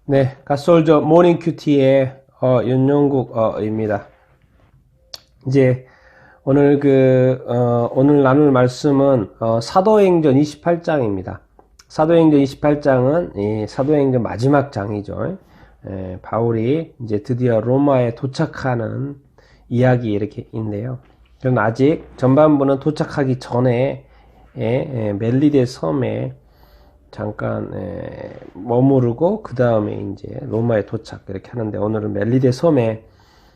네, 갓솔저 모닝 큐티의 윤용국입니다. 이제 오늘 나눌 말씀은 사도행전 28장입니다. 사도행전 28장은 사도행전 마지막 장이죠. 바울이 이제 드디어 로마에 도착하는 이야기 이렇게 있는데요. 그럼 아직 전반부는 도착하기 전에 멜리데 섬에 잠깐 머무르고 그 다음에 이제 로마에 도착 이렇게 하는데, 오늘은 멜리데 섬에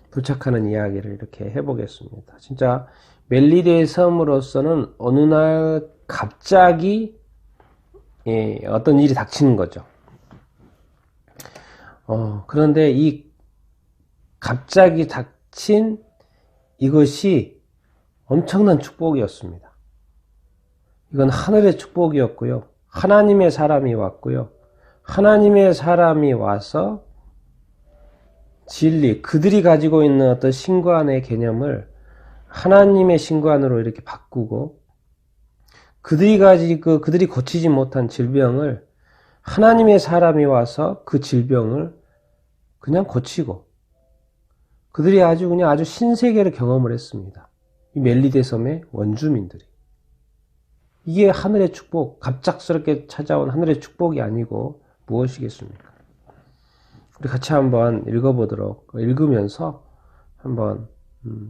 도착하는 이야기를 이렇게 해보겠습니다. 진짜 멜리데 섬으로서는 어느 날 갑자기 어떤 일이 닥치는 거죠. 그런데 이 갑자기 닥친 이것이 엄청난 축복이었습니다. 이건 하늘의 축복이었고요. 하나님의 사람이 왔고요. 하나님의 사람이 와서 진리, 그들이 가지고 있는 어떤 신관의 개념을 하나님의 신관으로 이렇게 바꾸고, 그들이 고치지 못한 질병을 하나님의 사람이 와서 그 질병을 그냥 고치고, 그들이 아주 신세계를 경험을 했습니다. 이 멜리데 섬의 원주민들이. 이게 하늘의 축복, 갑작스럽게 찾아온 하늘의 축복이 아니고 무엇이겠습니까? 우리 같이 한번 읽으면서 한번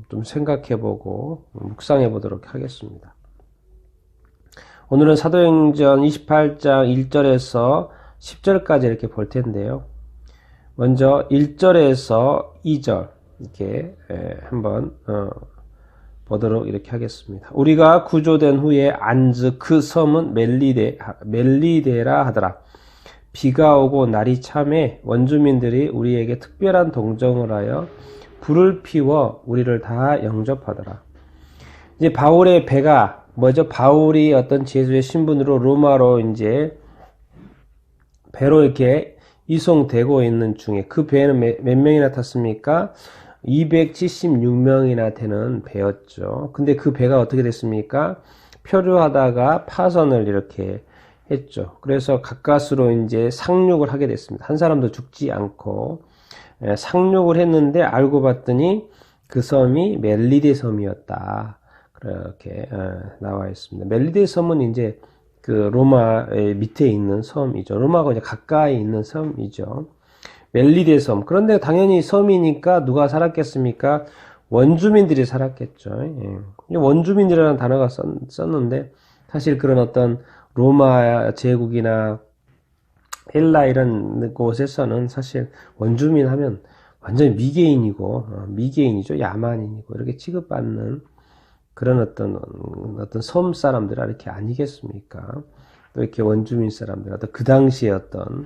좀 생각해보고 묵상해보도록 하겠습니다. 오늘은 사도행전 28장 1절에서 10절까지 이렇게 볼 텐데요. 먼저 1절에서 2절 이렇게 한번 보도록 이렇게 하겠습니다. 우리가 구조된 후에 안즈 그 섬은 멜리데라 하더라. 비가 오고 날이 참해 원주민들이 우리에게 특별한 동정을 하여 불을 피워 우리를 다 영접하더라. 이제 바울의 배가 뭐죠? 바울이 어떤 제주의 신분으로 로마로 이제 배로 이렇게 이송되고 있는 중에, 그 배는 몇 명이나 탔습니까? 276명이나 되는 배였죠. 근데 그 배가 어떻게 됐습니까? 표류하다가 파선을 이렇게 했죠. 그래서 가까스로 이제 상륙을 하게 됐습니다. 한 사람도 죽지 않고 상륙을 했는데, 알고 봤더니 그 섬이 멜리데 섬이었다. 그렇게 나와 있습니다. 멜리데 섬은 이제 그 로마의 밑에 있는 섬이죠. 로마가 이제 가까이 있는 섬이죠. 멜리데 섬. 그런데 당연히 섬이니까 누가 살았겠습니까? 원주민들이 살았겠죠. 원주민이라는 단어가 썼는데, 사실 그런 어떤 로마 제국이나 헬라 이런 곳에서는 사실 원주민 하면 완전히 미개인이죠. 야만인이고 이렇게 취급받는 그런 어떤 섬 사람들 이렇게 아니겠습니까? 또 이렇게 원주민 사람들, 그 당시에 어떤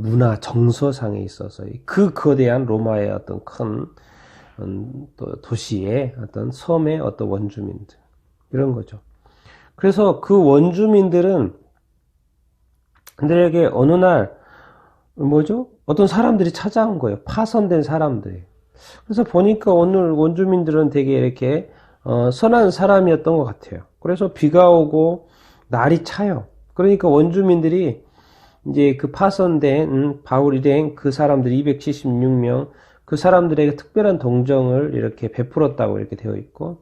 문화 정서상에 있어서 그 거대한 로마의 어떤 큰 도시의 어떤 섬의 어떤 원주민들, 이런 거죠. 그래서 그 원주민들은 그들에게 어느 날 어떤 사람들이 찾아온 거예요. 파선된 사람들이. 그래서 보니까 오늘 원주민들은 되게 이렇게 선한 사람이었던 것 같아요. 그래서 비가 오고 날이 차요. 그러니까 원주민들이 이제 그 파선된 바울 일행 그 사람들 276명, 그 사람들에게 특별한 동정을 이렇게 베풀었다고 이렇게 되어 있고,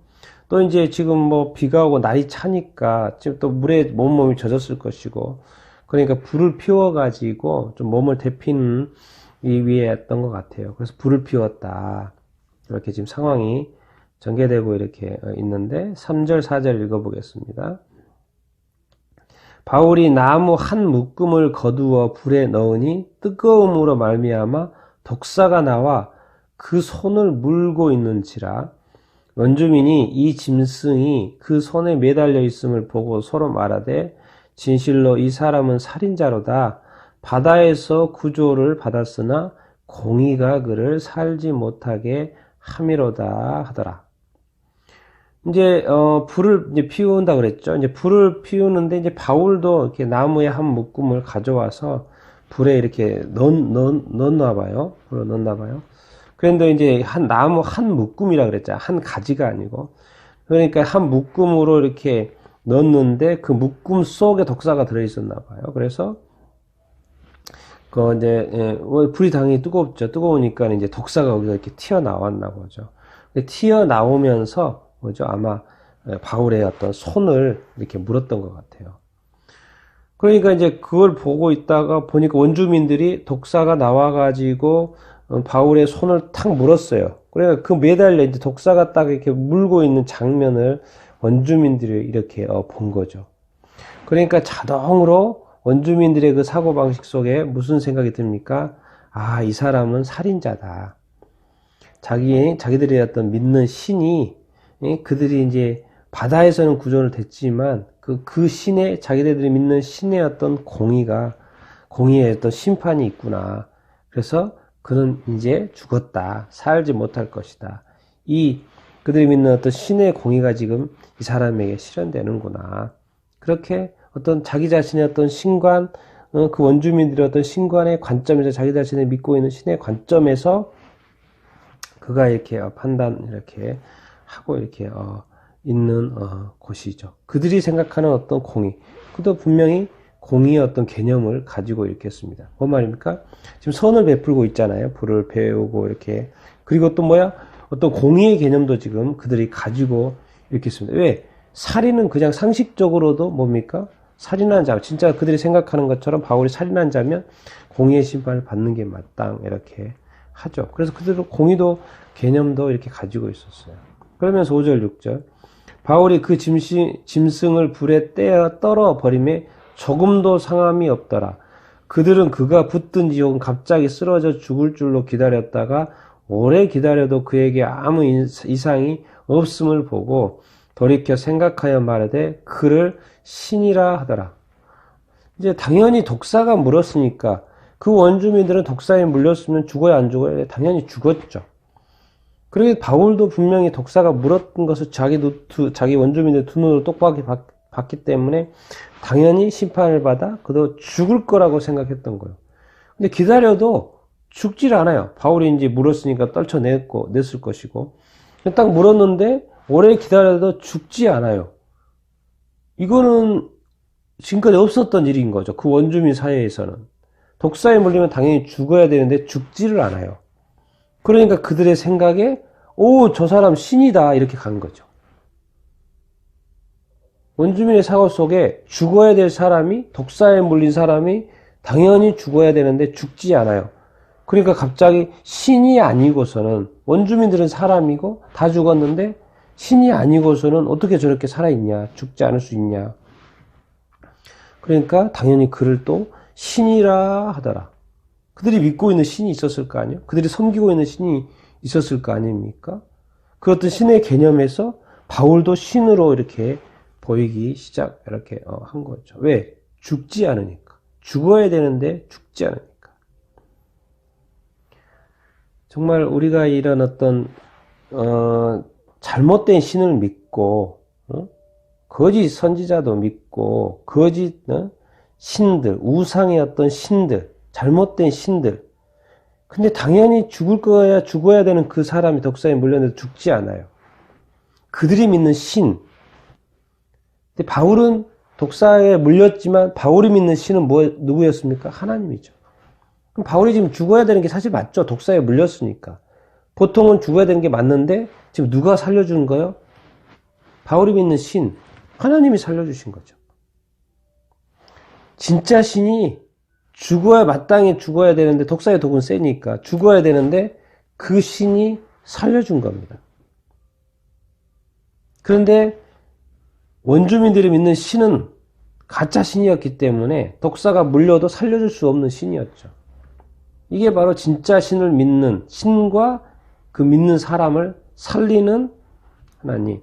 또 이제 지금 비가 오고 날이 차니까 지금 또 물에 몸이 젖었을 것이고, 그러니까 불을 피워가지고 좀 몸을 데피는 위에 했던 것 같아요. 그래서 불을 피웠다. 이렇게 지금 상황이 전개되고 이렇게 있는데, 3절 4절 읽어보겠습니다. 바울이 나무 한 묶음을 거두어 불에 넣으니 뜨거움으로 말미암아 독사가 나와 그 손을 물고 있는지라. 원주민이 이 짐승이 그 손에 매달려 있음을 보고 서로 말하되, 진실로 이 사람은 살인자로다. 바다에서 구조를 받았으나 공의가 그를 살지 못하게 함이로다 하더라. 이제 불을 이제 피운다 그랬죠. 이제 불을 피우는데, 이제 바울도 이렇게 나무의 한 묶음을 가져와서 불에 이렇게 넣나 봐요. 불을 넣나 봐요. 그런데 이제 나무 한 묶음이라 그랬잖아요. 한 가지가 아니고. 그러니까 한 묶음으로 이렇게 넣었는데 그 묶음 속에 독사가 들어 있었나 봐요. 그래서 이제, 불이 당연히 뜨겁죠. 뜨거우니까 이제 독사가 거기서 이렇게 튀어나왔나 보죠. 튀어나오면서, 뭐죠? 아마 바울의 어떤 손을 이렇게 물었던 것 같아요. 그러니까 이제 그걸 보고 있다가 보니까 원주민들이 독사가 나와가지고 바울의 손을 탁 물었어요. 그러니까 그 매달려 이제 독사가 딱 이렇게 물고 있는 장면을 원주민들이 이렇게 본 거죠. 그러니까 자동으로 원주민들의 그 사고방식 속에 무슨 생각이 듭니까? 아, 이 사람은 살인자다. 자기들의 어떤 믿는 신이, 그들이 이제 바다에서는 구조를 됐지만, 그 신의, 자기들이 믿는 신의 어떤 공의의 어떤 심판이 있구나. 그래서 그는 이제 죽었다. 살지 못할 것이다. 그들이 믿는 어떤 신의 공의가 지금 이 사람에게 실현되는구나. 그렇게 어떤 자기 자신의 어떤 신관, 그 원주민들의 어떤 신관의 관점에서 자기 자신을 믿고 있는 신의 관점에서 그가 이렇게 이렇게 하고 이렇게 있는 곳이죠. 그들이 생각하는 어떤 공의, 그도 분명히 공의의 어떤 개념을 가지고 있겠습니다. 뭔 말입니까? 지금 선을 베풀고 있잖아요. 불을 배우고 이렇게. 그리고 또 어떤 공의의 개념도 지금 그들이 가지고 있겠습니다. 왜? 살인은 그냥 상식적으로도 뭡니까? 살인한 자, 진짜 그들이 생각하는 것처럼 바울이 살인한 자면 공의의 심판을 받는 게 마땅, 이렇게 하죠. 그래서 그들은 공의도, 개념도 이렇게 가지고 있었어요. 그러면서 5절, 6절. 바울이 그 짐승을 불에 떼어 떨어 버림에 조금도 상함이 없더라. 그들은 그가 붙든지 혹은 갑자기 쓰러져 죽을 줄로 기다렸다가 오래 기다려도 그에게 아무 이상이 없음을 보고 돌이켜 생각하여 말하되 그를 신이라 하더라. 이제 당연히 독사가 물었으니까 그 원주민들은 독사에 물렸으면 죽어야 안 죽어야? 당연히 죽었죠. 그러게 바울도 분명히 독사가 물었던 것을 자기 원주민들 두 눈으로 똑바로 봤기 때문에 당연히 심판을 받아 그도 죽을 거라고 생각했던 거예요. 근데 기다려도 죽질 않아요. 바울이 이제 물었으니까 떨쳐냈을 것이고 딱 물었는데 오래 기다려도 죽지 않아요. 이거는 지금까지 없었던 일인 거죠. 그 원주민 사회에서는. 독사에 물리면 당연히 죽어야 되는데 죽지를 않아요. 그러니까 그들의 생각에 저 사람 신이다 이렇게 간 거죠. 원주민의 사고 속에 죽어야 될 사람이, 독사에 물린 사람이 당연히 죽어야 되는데 죽지 않아요. 그러니까 갑자기 신이 아니고서는, 원주민들은 사람이고 다 죽었는데 신이 아니고서는 어떻게 저렇게 살아있냐, 죽지 않을 수 있냐. 그러니까 당연히 그를 또 신이라 하더라. 그들이 믿고 있는 신이 있었을 거 아니에요? 그들이 섬기고 있는 신이 있었을 거 아닙니까? 그 어떤 신의 개념에서 바울도 신으로 이렇게 보이기 이렇게 한 거죠. 왜? 죽지 않으니까. 죽어야 되는데 죽지 않으니까. 정말 우리가 이런 어떤 잘못된 신을 믿고 거짓 선지자도 믿고 거짓 신들, 우상의 어떤 신들, 잘못된 신들. 근데 당연히 죽어야 되는 그 사람이 독사에 물렸는데 죽지 않아요. 그들이 믿는 신. 근데 바울은 독사에 물렸지만 바울이 믿는 신은 누구였습니까? 하나님이죠. 그럼 바울이 지금 죽어야 되는 게 사실 맞죠? 독사에 물렸으니까. 보통은 죽어야 되는 게 맞는데 지금 누가 살려주는 거예요? 바울이 믿는 신, 하나님이 살려주신 거죠. 진짜 신이 마땅히 죽어야 되는데 독사의 독은 세니까 죽어야 되는데 그 신이 살려준 겁니다. 그런데 원주민들이 믿는 신은 가짜 신이었기 때문에 독사가 물려도 살려줄 수 없는 신이었죠. 이게 바로 진짜 신을 믿는 신과 그 믿는 사람을 살리는 하나님.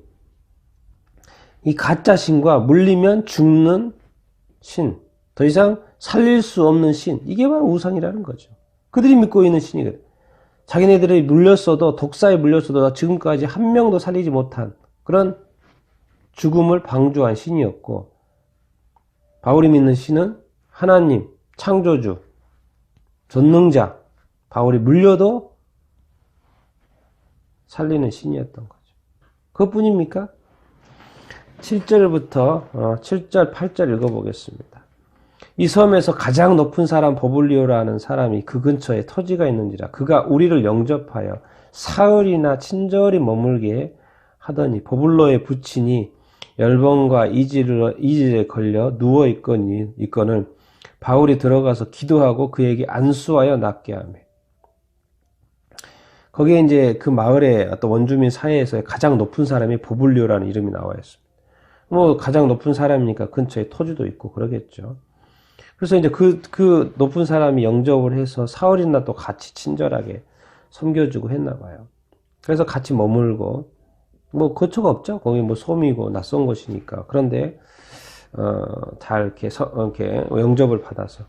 이 가짜 신과 물리면 죽는 신, 더 이상 살릴 수 없는 신, 이게 바로 우상이라는 거죠. 그들이 믿고 있는 신이거든. 자기네들이 물렸어도, 독사에 물렸어도 지금까지 한 명도 살리지 못한 그런 죽음을 방조한 신이었고, 바울이 믿는 신은 하나님, 창조주, 전능자, 바울이 물려도 살리는 신이었던 거죠. 그것뿐입니까? 7절부터 7절, 8절 읽어보겠습니다. 이 섬에서 가장 높은 사람 버블리오라는 사람이 그 근처에 터지가 있는지라 그가 우리를 영접하여 사흘이나 친절히 머물게 하더니 버블로의 부친이 열병과 이질에 걸려 누워 있거늘 바울이 들어가서 기도하고 그에게 안수하여 낫게 하며. 거기에 이제 그 마을의 어떤 원주민 사이에서 가장 높은 사람이 버블리오라는 이름이 나와 있습니다. 뭐 가장 높은 사람이니까 근처에 터지도 있고 그러겠죠. 그래서 이제 그 높은 사람이 영접을 해서 사흘이나 또 같이 친절하게 섬겨주고 했나 봐요. 그래서 같이 머물고, 뭐, 거처가 없죠? 거기 뭐 섬이고 낯선 곳이니까. 그런데, 잘 이렇게 영접을 받아서.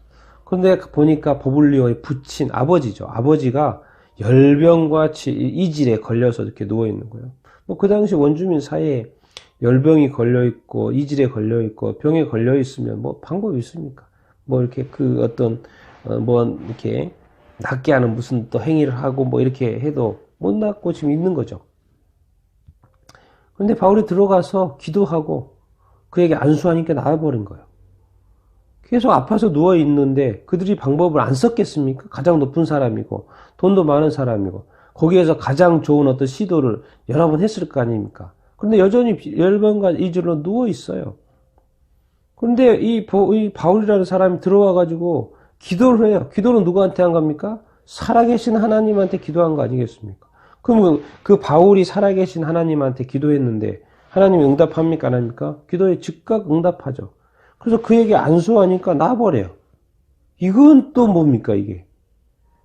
그런데 보니까 버블리오의 부친, 아버지죠. 아버지가 열병과 이질에 걸려서 이렇게 누워있는 거예요. 뭐, 그 당시 원주민 사이에 열병이 걸려있고, 이질에 걸려있고, 병에 걸려있으면 뭐 방법이 있습니까? 뭐 이렇게 그 어떤 뭐 이렇게 낫게 하는 무슨 또 행위를 하고 뭐 이렇게 해도 못 낫고 지금 있는 거죠. 근데 바울이 들어가서 기도하고 그에게 안수하니까 나아버린 거예요. 계속 아파서 누워 있는데 그들이 방법을 안 썼겠습니까? 가장 높은 사람이고 돈도 많은 사람이고 거기에서 가장 좋은 어떤 시도를 여러 번 했을 거 아닙니까? 그런데 여전히 열병과 이질로 누워 있어요. 그런데 이 바울이라는 사람이 들어와가지고 기도를 해요. 기도는 누구한테 한 겁니까? 살아계신 하나님한테 기도한 거 아니겠습니까? 그럼 그 바울이 살아계신 하나님한테 기도했는데 하나님이 응답합니까? 안 합니까? 기도에 즉각 응답하죠. 그래서 그에게 안수하니까 나아버려요. 이건 또 뭡니까 이게?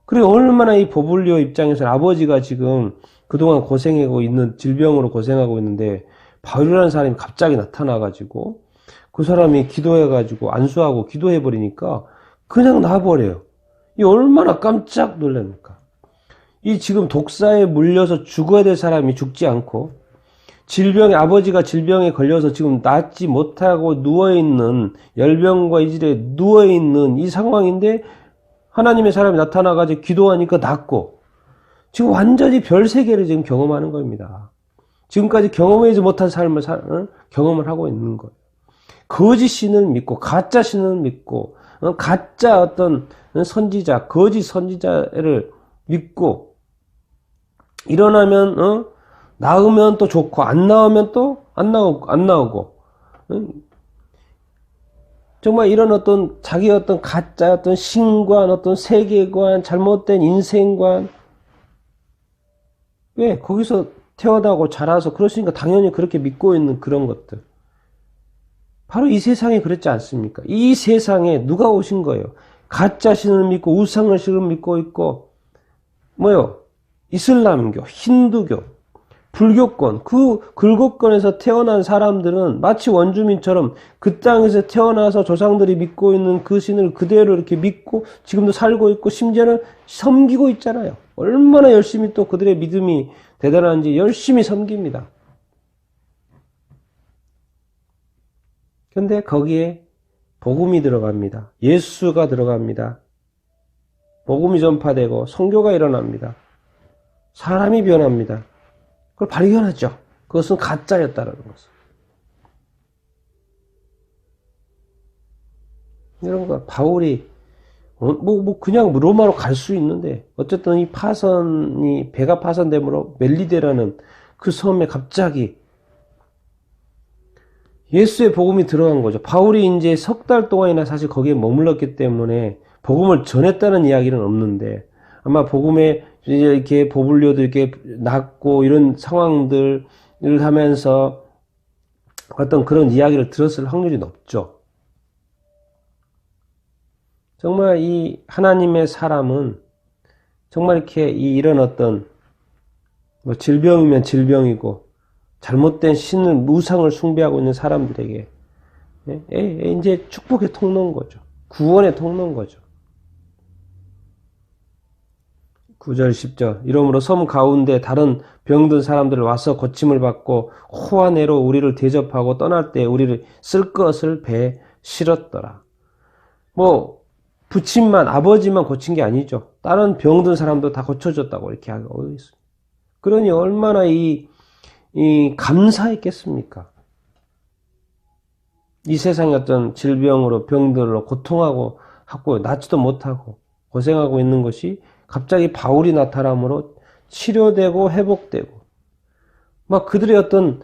그리고 얼마나 이 버블리오 입장에서는 아버지가 지금 그동안 고생하고 있는 질병으로 고생하고 있는데 바울이라는 사람이 갑자기 나타나가지고 그 사람이 기도해가지고 안수하고 기도해버리니까 그냥 놔버려요. 이 얼마나 깜짝 놀랍니까? 이 지금 독사에 물려서 죽어야 될 사람이 죽지 않고 아버지가 질병에 걸려서 지금 낫지 못하고 누워있는 열병과 이질에 누워있는 이 상황인데 하나님의 사람이 나타나가지고 기도하니까 낫고 지금 완전히 별세계를 지금 경험하는 겁니다. 지금까지 경험하지 못한 삶을 경험을 하고 있는 거예요. 거짓 신을 믿고 가짜 신을 믿고 가짜 어떤 선지자, 거짓 선지자를 믿고 일어나면 나으면 또 좋고 안 나오면 또 안 나오고 정말 이런 어떤 자기 어떤 가짜 어떤 신관, 어떤 세계관, 잘못된 인생관 왜 거기서 태어나고 자라서 그러시니까 당연히 그렇게 믿고 있는 그런 것들. 바로 이 세상에 그렇지 않습니까? 이 세상에 누가 오신 거예요? 가짜 신을 믿고 우상을 믿고 있고 뭐요? 이슬람교, 힌두교, 불교권, 그 글곡권에서 태어난 사람들은 마치 원주민처럼 그 땅에서 태어나서 조상들이 믿고 있는 그 신을 그대로 이렇게 믿고 지금도 살고 있고 심지어는 섬기고 있잖아요. 얼마나 열심히 또 그들의 믿음이 대단한지 열심히 섬깁니다. 근데 거기에 복음이 들어갑니다. 예수가 들어갑니다. 복음이 전파되고 선교가 일어납니다. 사람이 변합니다. 그걸 발견하죠. 그것은 가짜였다는 것을. 이런 거 바울이 그냥 로마로 갈 수 있는데 어쨌든 이 배가 파손됨으로 멜리데라는 그 섬에 갑자기 예수의 복음이 들어간 거죠. 바울이 이제 석 달 동안이나 사실 거기에 머물렀기 때문에 복음을 전했다는 이야기는 없는데 아마 복음에 이제 이렇게 버블리오도 이렇게 낫고 이런 상황들을 하면서 어떤 그런 이야기를 들었을 확률이 높죠. 정말 이 하나님의 사람은 정말 이렇게 이런 어떤 뭐 질병이면 질병이고 잘못된 신을 우상을 숭배하고 있는 사람들에게 이제 축복의 통로인 거죠. 구원의 통로인 거죠. 9절 10절 이러므로 섬 가운데 다른 병든 사람들 와서 고침을 받고 호화내로 우리를 대접하고 떠날 때 우리를 쓸 것을 배에 실었더라. 뭐 부친만 아버지만 고친 게 아니죠. 다른 병든 사람도 다 고쳐줬다고 이렇게 하고 있습니다. 그러니 얼마나 이 감사했겠습니까? 이 세상의 어떤 질병으로 병들로 고통하고 하고 낫지도 못하고 고생하고 있는 것이 갑자기 바울이 나타남으로 치료되고 회복되고 막 그들의 어떤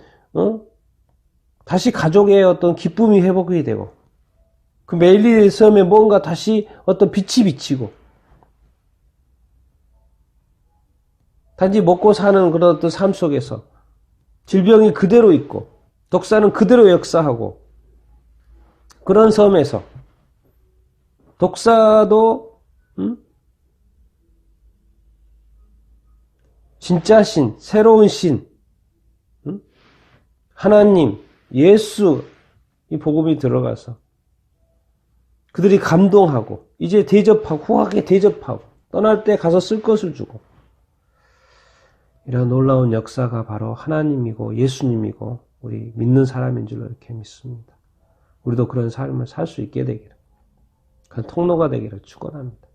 다시 가족의 어떤 기쁨이 회복이 되고 그 매일의 삶에 뭔가 다시 어떤 빛이 비치고 단지 먹고 사는 그런 어떤 삶 속에서 질병이 그대로 있고 독사는 그대로 역사하고 그런 섬에서 독사도 진짜 신, 새로운 신, 하나님, 예수 이 복음이 들어가서 그들이 감동하고 이제 대접하고 후하게 대접하고 떠날 때 가서 쓸 것을 주고 이런 놀라운 역사가 바로 하나님이고 예수님이고 우리 믿는 사람인 줄로 이렇게 믿습니다. 우리도 그런 삶을 살 수 있게 되기를, 그런 통로가 되기를 축원합니다.